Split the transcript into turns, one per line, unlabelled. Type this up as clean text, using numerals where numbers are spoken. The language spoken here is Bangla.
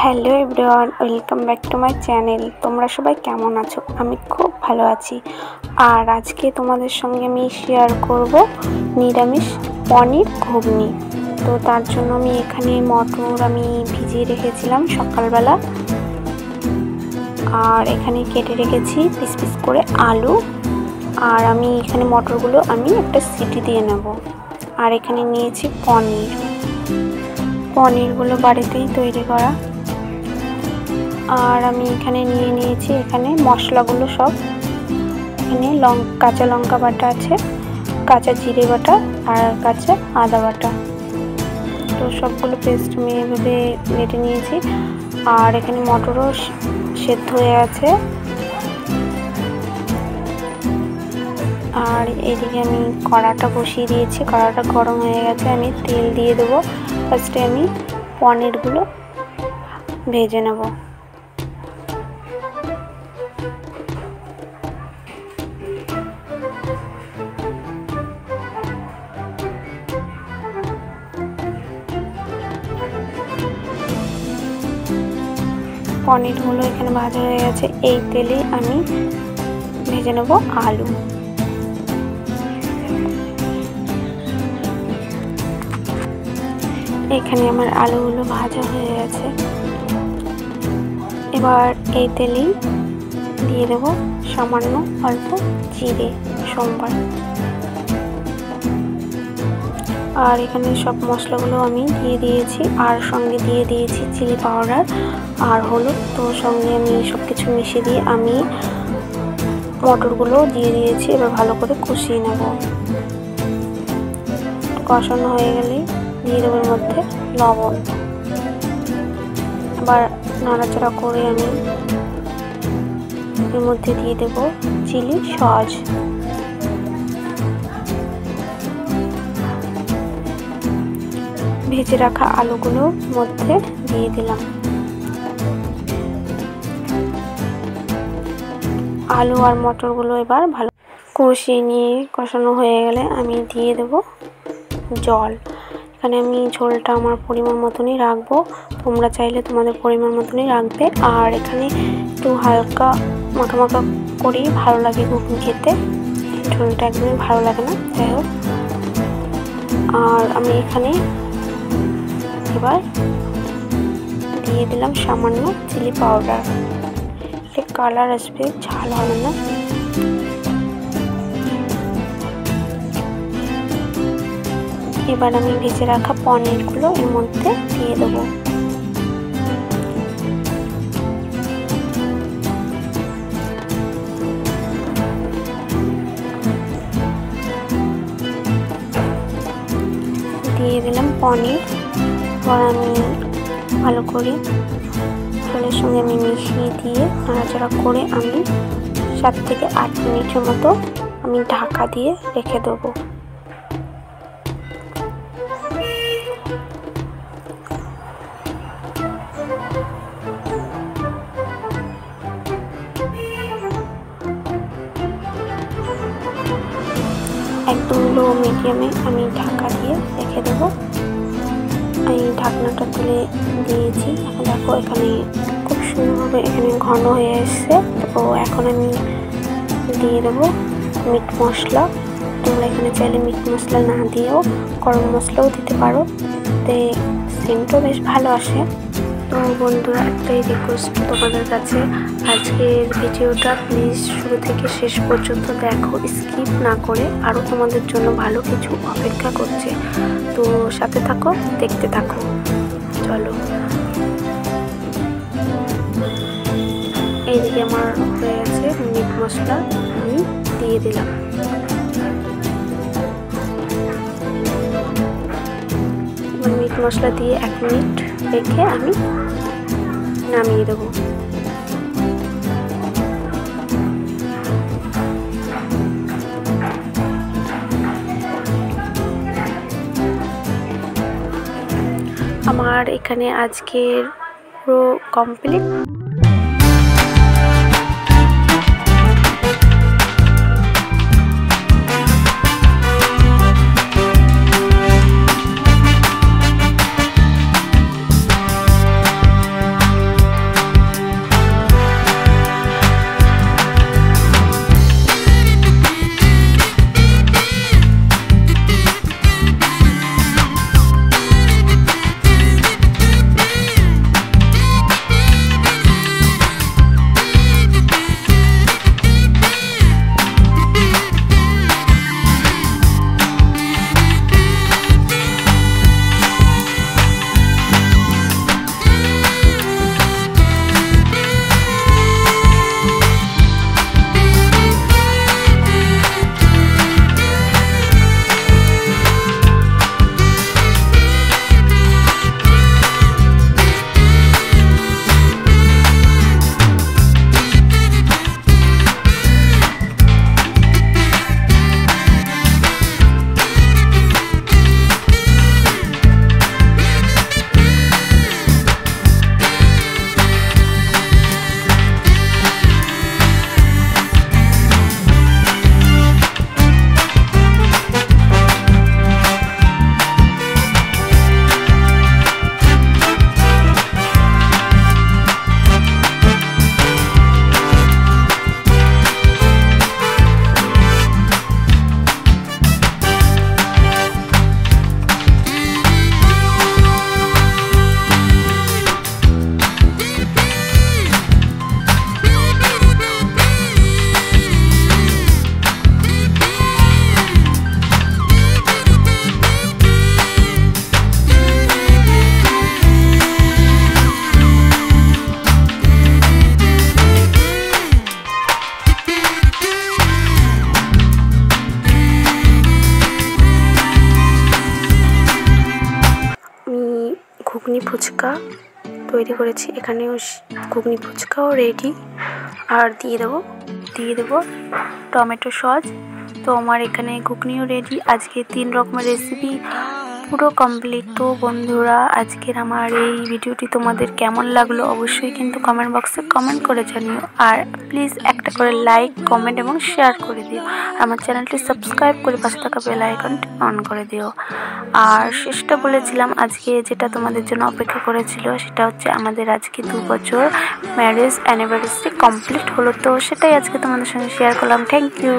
Hello everyone, welcome back to my channel. তোমরা সবাই কেমন আছো? আমি খুব ভালো আছি। আর আজকে তোমাদের সঙ্গে আমি শেয়ার করব নিরামিষ পনির ঘুগনি। তো তার জন্য আমি এখানে মটর ভিজিয়ে রেখেছিলাম সকালবেলা, আর এখানে কেটে রেখেছি পিস পিস করে আলু। আর আমি এখানে মটরগুলো একটা সিটি দিয়ে নেব। আর এখানে নিয়েছি পনিরগুলো বাড়িতেই তৈরি করা। আর আমি এখানে নিয়েছি মশলাগুলো সব। এখানে কাঁচা লঙ্কা বাটা আছে, কাঁচা জিরে বাটা, আর কাঁচা আদা বাটা। তো সবগুলো পেস্ট আমি এভাবে বেটে নিয়েছি। আর এখানে মটরও সেদ্ধ হয়ে আছে। আর এদিকে আমি কড়াটা বসিয়ে দিয়েছি, কড়াটা গরম হয়ে গেছে। আমি তেল দিয়ে দেবো। ফার্স্টে আমি পনিরগুলো ভেজে নেব। পনিরগুলো এখানে ভাজা হয়ে গেছে। এই তেলে আমি ভেজে নেব আলু। এখানে আমার আলুগুলো ভাজা হয়ে গেছে। এবার এই তেলেই দিয়ে দেব সামান্য অল্প জিরে সোমবার। আর এখানে সব মশলাগুলো আমি দিয়ে দিয়েছি, আর সঙ্গে দিয়ে দিয়েছি চিলি পাউডার আর হলুদ। তো সঙ্গে আমি সব কিছু মিশিয়ে দিয়ে আমি মটরগুলো দিয়ে দিয়েছি। এবার ভালো করে কষিয়ে নেব। কষানো হয়ে গেলেই দিয়ে দেবো এর মধ্যে লবণ। আবার নাড়াচাড়া করে আমি এর মধ্যে দিয়ে দেব চিলি সস। ভেজে রাখা আলুগুলোর মধ্যে দিয়ে দিলাম। আলু আর মটরগুলো এবার ভালো কষিয়ে নিয়ে কষানো হয়ে গেলে আমি দিয়ে দেব জল। এখানে আমি ঝোলটা আমার পরিমাণ মতনই রাখবো, তোমরা চাইলে তোমাদের পরিমাণ মতনই রাখবে। আর এখানে একটু হালকা মাখা মাখা করেই ভালো লাগে ঘুগনি খেতে, ঝোলটা একদমই ভালো লাগে না। যাই হোক, আর আমি এখানে এবার দিয়ে দিলাম সামান্য চিলি পাউডার। একটা কালার আসবে, ঝাল হবে না। এবার আমি ভেজে রাখা পনিরগুলো এর মধ্যে দিয়ে দেবো। দিয়ে দিলাম পনির। এবার আমি ভালো করে ঝোলের সঙ্গে আমি মিশিয়ে দিয়ে নাড়াচাড়া করে আমি 7 থেকে 8 মিনিটের মতো আমি ঢাকা দিয়ে রেখে দেবো। একদম লো মিডিয়ামে আমি ঢাকা দিয়ে রেখে দেবো। আমি ঢাকনাটা তুলে দিয়েছি। দেখো এখানে খুব সুন্দরভাবে ঘন হয়ে এসছে। তো এখন আমি দিয়ে দেবো মিট মশলা। তোমরা এখানে চাইলে মিট মশলা না দিয়েও গরম মশলাও দিতে পারো, এতে সেন্টও বেশ ভালো আসে। তো বন্ধুরা, একটাই রিকোয়েস্ট তোমাদের কাছে, আজকের ভিডিওটা প্লিজ শুরু থেকে শেষ পর্যন্ত দেখো, স্কিপ না করে। আরও তোমাদের জন্য ভালো কিছু অপেক্ষা করছে। তো সাথে থাকো, দেখতে থাকো। চলো, এইদিকে আমার হয়ে গেছে মিট মশলা, আমি দিয়ে দিলাম। মিট মশলা দিয়ে 1 মিনিট রেখে আমি নামিয়ে দেবো। আমার এখানে আজকের পুরো কমপ্লিট। ফুচকা তৈরি করেছি। এখানেও ঘুগনি ফুচকাও রেডি। আর দিয়ে দেবো টমেটো সস। তো আমার এখানে ঘুগনিও রেডি। আজকে 3 রকমের রেসিপি পুরো কমপ্লিট। তো বন্ধুরা, আজকের আমার এই ভিডিওটি তোমাদের কেমন লাগলো অবশ্যই কিন্তু কমেন্ট বক্সে কমেন্ট করে জানিও। আর প্লিজ একটা করে লাইক, কমেন্ট এবং শেয়ার করে দিও। আমার চ্যানেলটি সাবস্ক্রাইব করে পাশে থাকা বেল আইকনটি অন করে দিও। আর শেষটা বলেছিলাম, আজকে যেটা তোমাদের জন্য অপেক্ষা করেছিল সেটা হচ্ছে আমাদের আজকে 2 বছর ম্যারেজ অ্যানিভার্সারি কমপ্লিট হলো। তো সেটাই আজকে তোমাদের সঙ্গে শেয়ার করলাম। Thank you.